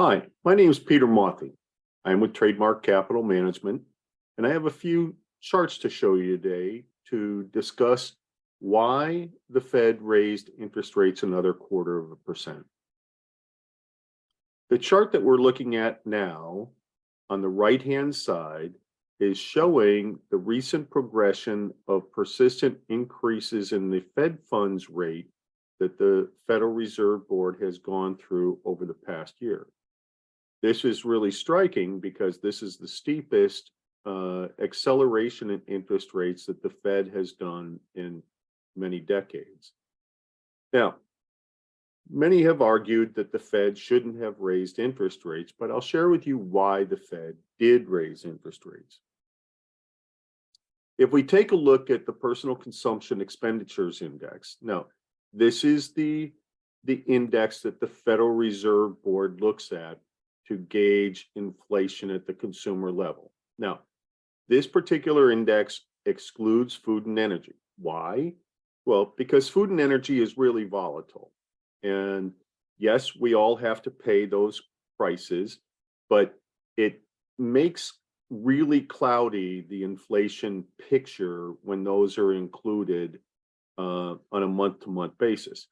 Hi, my name is Peter Mauthe. I'm with Trademark Capital Management, and I have a few charts to show you today to discuss why the Fed raised interest rates another 0.25%. The chart that we're looking at now on the right-hand side is showing the recent progression of persistent increases in the Fed funds rate that the Federal Reserve Board has gone through over the past year. This is really striking because this is the steepest acceleration in interest rates that the Fed has done in many decades. Now, many have argued that the Fed shouldn't have raised interest rates, but I'll share with you why the Fed did raise interest rates. If we take a look at the Personal Consumption Expenditures Index, now this is the index that the Federal Reserve Board looks at to gauge inflation at the consumer level. Now, this particular index excludes food and energy. Why? Well, because food and energy is really volatile. And yes, we all have to pay those prices, but it makes really cloudy the inflation picture when those are included on a month-to-month basis.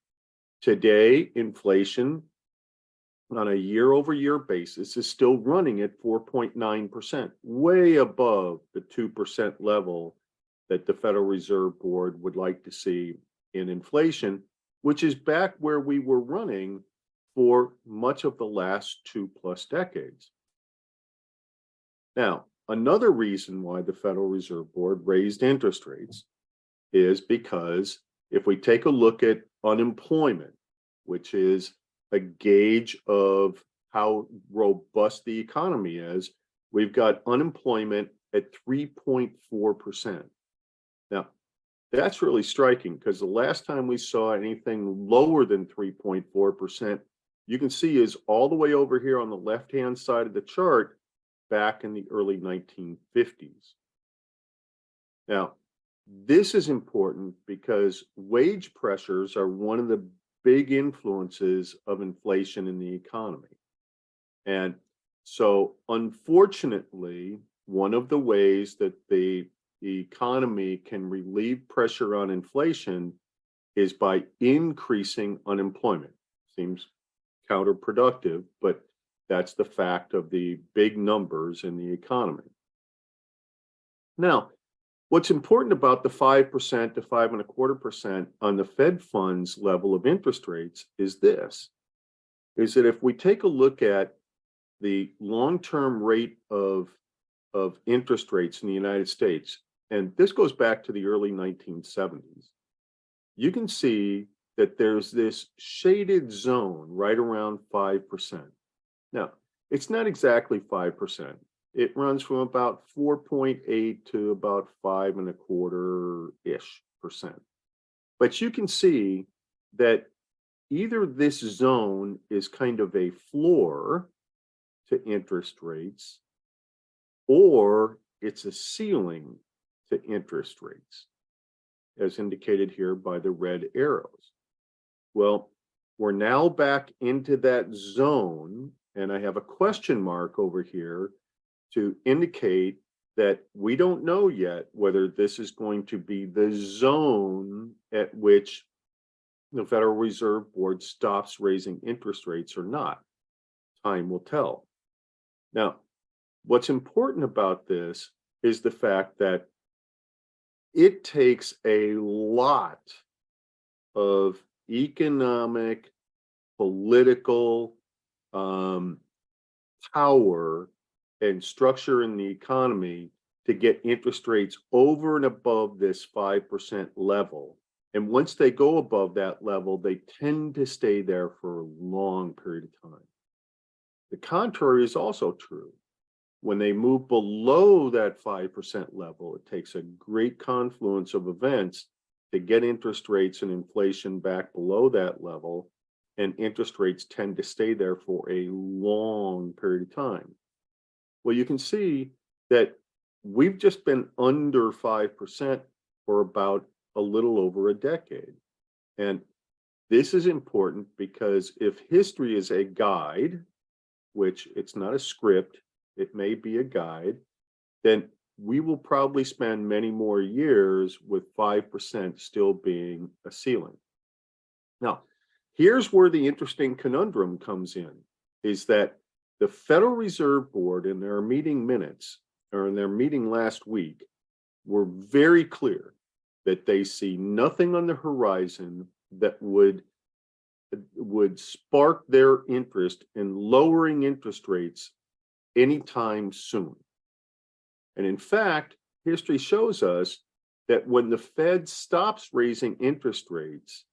Today, inflation on a year-over-year basis is still running at 4.9%, way above the 2% level that the Federal Reserve Board would like to see in inflation, which is back where we were running for much of the last 2+ decades. Now, another reason why the Federal Reserve Board raised interest rates is because if we take a look at unemployment, which is a gauge of how robust the economy is, we've got unemployment at 3.4%. Now, that's really striking because the last time we saw anything lower than 3.4%, you can see is all the way over here on the left-hand side of the chart back in the early 1950s. Now, this is important because wage pressures are one of the big influences of inflation in the economy. And so, unfortunately, one of the ways that the economy can relieve pressure on inflation is by increasing unemployment. Seems counterproductive, but that's the fact of the big numbers in the economy. Now, what's important about the 5% to 5.25% on the Fed funds level of interest rates is this, is that if we take a look at the long-term rate of interest rates in the United States, and this goes back to the early 1970s, you can see that there's this shaded zone right around 5%. Now, it's not exactly 5%. It runs from about 4.8 to about 5.25-ish%. But you can see that either this zone is kind of a floor to interest rates, or it's a ceiling to interest rates, as indicated here by the red arrows. Well, we're now back into that zone, and I have a question mark over here to indicate that we don't know yet whether this is going to be the zone at which the Federal Reserve Board stops raising interest rates or not. Time will tell. Now, what's important about this is the fact that it takes a lot of economic, political power and structure in the economy to get interest rates over and above this 5% level. And once they go above that level, they tend to stay there for a long period of time. The contrary is also true. When they move below that 5% level, it takes a great confluence of events to get interest rates and inflation back below that level, and interest rates tend to stay there for a long period of time. Well, you can see that we've just been under 5% for about a little over a decade. And this is important because if history is a guide, which it's not a script, it may be a guide, then we will probably spend many more years with 5% still being a ceiling. Now, here's where the interesting conundrum comes in, is that the Federal Reserve Board in their meeting minutes, or in their meeting last week, were very clear that they see nothing on the horizon that would spark their interest in lowering interest rates anytime soon. And in fact, history shows us that when the Fed stops raising interest rates,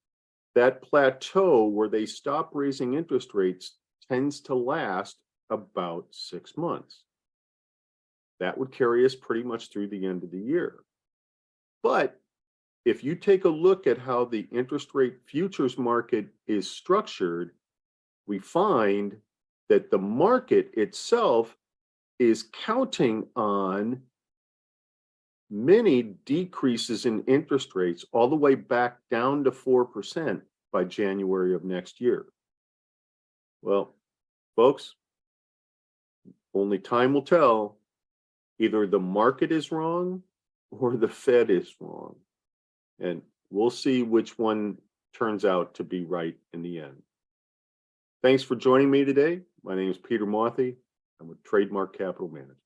that plateau where they stop raising interest rates tends to last about 6 months. That would carry us pretty much through the end of the year. But if you take a look at how the interest rate futures market is structured, we find that the market itself is counting on many decreases in interest rates all the way back down to 4% by January of next year. Well, folks, only time will tell. Either the market is wrong or the Fed is wrong. And we'll see which one turns out to be right in the end. Thanks for joining me today. My name is Peter Mauthe. I'm with Trademark Capital Management.